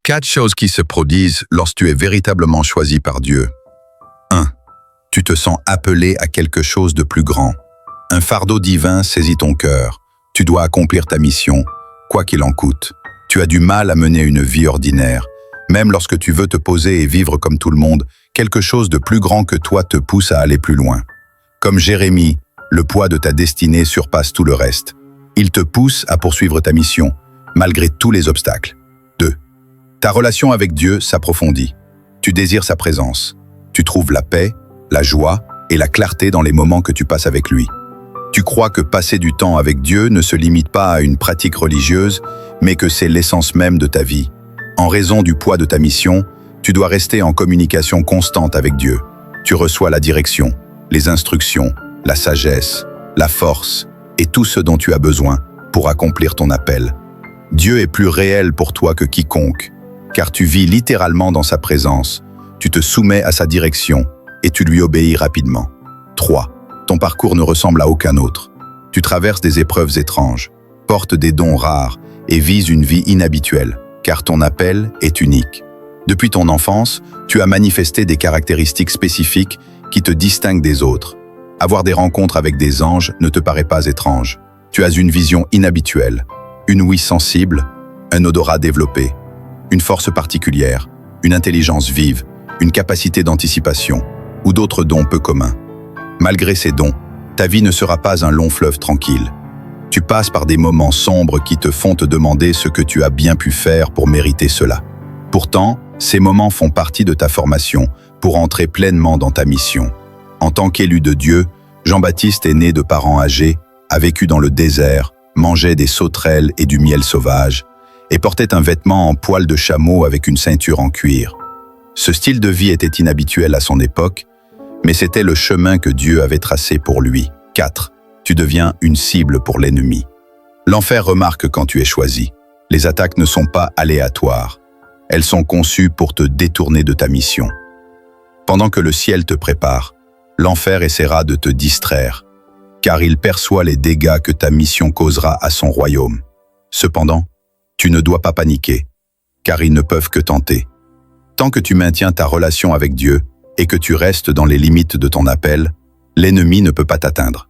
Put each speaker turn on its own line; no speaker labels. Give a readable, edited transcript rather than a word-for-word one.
4 choses qui se produisent lorsque tu es véritablement choisi par Dieu. 1. Tu te sens appelé à quelque chose de plus grand. Un fardeau divin saisit ton cœur. Tu dois accomplir ta mission, quoi qu'il en coûte. Tu as du mal à mener une vie ordinaire. Même lorsque tu veux te poser et vivre comme tout le monde, quelque chose de plus grand que toi te pousse à aller plus loin. Comme Jérémie, le poids de ta destinée surpasse tout le reste. Il te pousse à poursuivre ta mission, malgré tous les obstacles. 2. Ta relation avec Dieu s'approfondit. Tu désires sa présence. Tu trouves la paix, la joie et la clarté dans les moments que tu passes avec lui. Tu crois que passer du temps avec Dieu ne se limite pas à une pratique religieuse, mais que c'est l'essence même de ta vie. En raison du poids de ta mission, tu dois rester en communication constante avec Dieu. Tu reçois la direction, les instructions, la sagesse, la force et tout ce dont tu as besoin pour accomplir ton appel. Dieu est plus réel pour toi que quiconque, car tu vis littéralement dans sa présence, tu te soumets à sa direction et tu lui obéis rapidement. 3. Ton parcours ne ressemble à aucun autre. Tu traverses des épreuves étranges, portes des dons rares et vises une vie inhabituelle, car ton appel est unique. Depuis ton enfance, tu as manifesté des caractéristiques spécifiques qui te distinguent des autres. Avoir des rencontres avec des anges ne te paraît pas étrange. Tu as une vision inhabituelle, une ouïe sensible, un odorat développé, une force particulière, une intelligence vive, une capacité d'anticipation ou d'autres dons peu communs. Malgré ces dons, ta vie ne sera pas un long fleuve tranquille. Tu passes par des moments sombres qui te font te demander ce que tu as bien pu faire pour mériter cela. Pourtant, ces moments font partie de ta formation pour entrer pleinement dans ta mission. En tant qu'élu de Dieu, Jean-Baptiste est né de parents âgés, a vécu dans le désert, mangeait des sauterelles et du miel sauvage, et portait un vêtement en poil de chameau avec une ceinture en cuir. Ce style de vie était inhabituel à son époque, mais c'était le chemin que Dieu avait tracé pour lui. 4. Tu deviens une cible pour l'ennemi. L'enfer remarque quand tu es choisi. Les attaques ne sont pas aléatoires. Elles sont conçues pour te détourner de ta mission. Pendant que le ciel te prépare, l'enfer essaiera de te distraire, car il perçoit les dégâts que ta mission causera à son royaume. Cependant, tu ne dois pas paniquer, car ils ne peuvent que tenter. Tant que tu maintiens ta relation avec Dieu et que tu restes dans les limites de ton appel, l'ennemi ne peut pas t'atteindre.